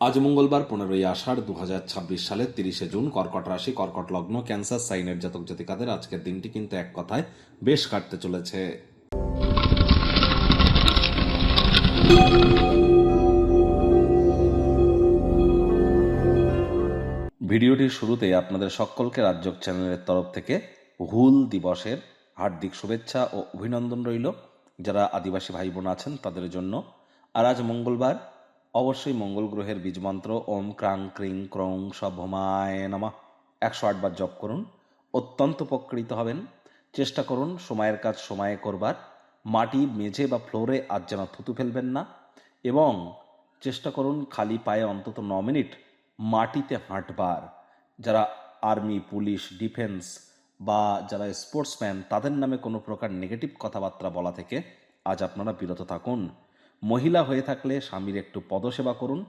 আজ মঙ্গলবার 15ই আষাঢ় 2026 সালের 30শে জুন, কর্কট রাশি, কর্কট লগ্ন, ক্যান্সার সাইনের জাতক জাতিকাদের আজকের দিনটি কিন্তু এক কথায় বেশ কাটতে চলেছে। ভিডিওটির শুরুতে আপনাদের সকলকে রাজযোগ চ্যানেলের তরফ থেকে হুল দিবসের হার্দিক শুভেচ্ছা ও অভিনন্দন রইল। যারা আদিবাসী ভাই বোন আছেন তাদের জন্য। আর আজ মঙ্গলবার, অবশ্যই মঙ্গল গ্রহের বীজমন্ত্র ওম ক্রাং ক্রিং ক্রং সভমায় নমঃ 108 বার জপ করুন, অত্যন্ত উপকৃত হবেন। চেষ্টা করুন সময়ের কাজ সময়ে করবার। মাটি, মেঝে বা ফ্লোরে আজ যেন থুতু ফেলবেন না, এবং চেষ্টা করুন খালি পায়ে অন্তত 9 মিনিট মাটিতে হাঁটবার। যারা আর্মি, পুলিশ, ডিফেন্স বা যারা স্পোর্টসম্যান, তাদের নামে কোনো প্রকার নেগেটিভ কথাবার্তা বলা থেকে আজ আপনারা বিরত থাকুন। মহিলা হয়ে থাকলে স্বামীর একটু পদসেবা করুন।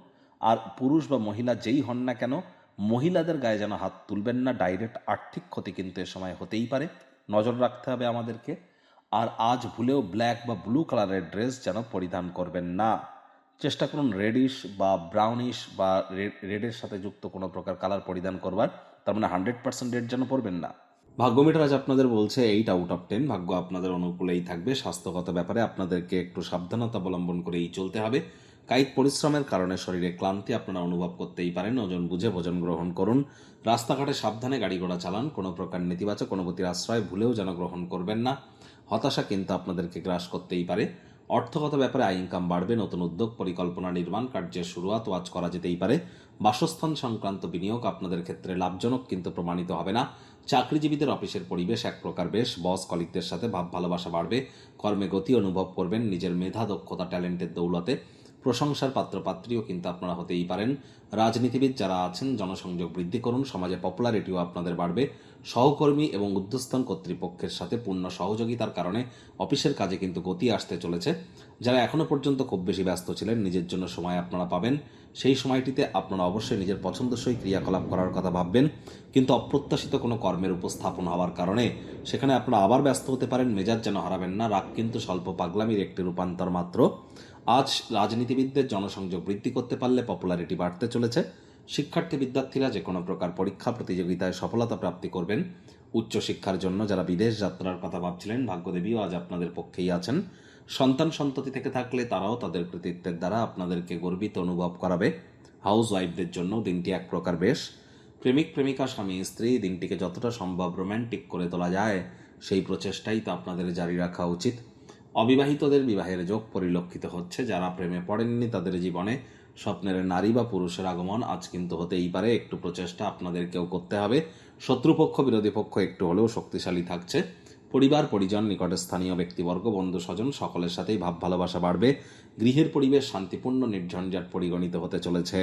আর পুরুষ বা মহিলা যেই হন না কেন, মহিলাদের গায়ে যেন হাত তুলবেন না। ডাইরেক্ট আর্থিক ক্ষতি কিন্তু এ সময় হতেই পারে, নজর রাখতে হবে আমাদেরকে। আর আজ ভুলেও ব্ল্যাক বা ব্লু কালারের ড্রেস যেন পরিধান করবেন না। চেষ্টা করুন রেডিশ বা ব্রাউনিশ বা রেডের সাথে যুক্ত কোনো প্রকার কালার পরিধান করবার, তার মানে 100% রেড যেন পরবেন না। ভাগ্যমিটার আজ আপনাদের বলছে 8 আউট অফ 10, ভাগ্য আপনাদের অনুকূলেই থাকবে। স্বাস্থ্যগত ব্যাপারে আপনাদেরকে একটু সাবধানতা অবলম্বন করেই চলতে হবে। কায়িক পরিশ্রমের কারণে শরীরে ক্লান্তি আপনারা অনুভব করতেই পারেন। ওজন বুঝে ভোজন গ্রহণ করুন। রাস্তাঘাটে সাবধানে গাড়ি ঘোড়া চালান। কোনো প্রকার নেতিবাচক অনুভূতির আশ্রয় ভুলেও যেন গ্রহণ করবেন না। হতাশা কিন্তু আপনাদেরকে গ্রাস করতেই পারে। অর্থগত ব্যাপারে আয় ইনকাম বাড়বে। নতুন উদ্যোগ, পরিকল্পনা, নির্মাণ কার্যের শুরুয়াত আজ করা যেতেই পারে। বাসস্থান সংক্রান্ত বিনিয়োগ আপনাদের ক্ষেত্রে লাভজনক কিন্তু প্রমাণিত হবে না। চাকরিজীবীদের অফিসের পরিবেশ এক প্রকার বেশ। বস কলিগদের সাথে ভাব ভালোবাসা বাড়বে। কর্মে গতি অনুভব করবেন। নিজের মেধা, দক্ষতা, ট্যালেন্টের দৌলতে প্রশংসার পাত্রপাত্রীও কিন্তু আপনারা হতেই পারেন। রাজনীতিবিদ যারা আছেন, জনসংযোগ বৃদ্ধি করুন। সমাজে পপুলারিটিও আপনাদের বাড়বে। সহকর্মী এবং ঊর্ধ্বতন কর্তৃপক্ষের সাথে পূর্ণ সহযোগিতার কারণে অফিসের কাজে কিন্তু গতি আসতে চলেছে। যারা এখনো পর্যন্ত খুব বেশি ব্যস্ত ছিলেন, নিজের জন্য সময় আপনারা পাবেন। সেই সময়টিতে আপনারা অবশ্যই নিজের পছন্দসই ক্রিয়াকলাপ করার কথা ভাববেন, কিন্তু অপ্রত্যাশিত কোনো কর্মের উপস্থাপন হওয়ার কারণে সেখানে আপনারা আবার ব্যস্ত হতে পারেন। মেজাজ যেন হারাবেন না। রাগ কিন্তু স্বল্প পাগলামির একটি রূপান্তর মাত্র। আজ রাজনীতিবিদদের জনসংযোগ বৃদ্ধি করতে পারলে পপুলারিটি বাড়তে চলেছে। শিক্ষার্থী বিদ্যার্থীরা যে কোনো প্রকার পরীক্ষা প্রতিযোগিতায় সফলতা প্রাপ্তি করবেন। উচ্চশিক্ষার জন্য যারা বিদেশ যাত্রার কথা ভাবছিলেন, ভাগ্যদেবীও আজ আপনাদের পক্ষেই আছেন। সন্তান সন্ততি থেকে থাকলে তারাও তাদের কৃতিত্বের দ্বারা আপনাদেরকে গর্বিত অনুভব করাবে। হাউস ওয়াইফদের জন্য দিনটি এক প্রকার বেশ। প্রেমিক প্রেমিকা, স্বামী স্ত্রী, দিনটিকে যতটা সম্ভব রোম্যান্টিক করে তোলা যায় সেই প্রচেষ্টাই তো আপনাদের জারি রাখা উচিত। অবিবাহিতদের বিবাহের যোগ পরিলক্ষিত হচ্ছে। যারা প্রেমে পড়েননি তাদের জীবনে স্বপ্নের নারী বা পুরুষের আগমন আজ কিন্তু হতেই পারে। একটু প্রচেষ্টা আপনাদেরকেও করতে হবে। শত্রুপক্ষ, বিরোধী পক্ষ একটু হলেও শক্তিশালী থাকছে। পরিবার পরিজন, নিকটে স্থানীয় ব্যক্তিবর্গ, বন্ধু স্বজন সকলের সাথেই ভাব ভালোবাসা বাড়বে। গৃহের পরিবেশ শান্তিপূর্ণ, নির্ঝঞ্ঝাট পরিগণিত হতে চলেছে।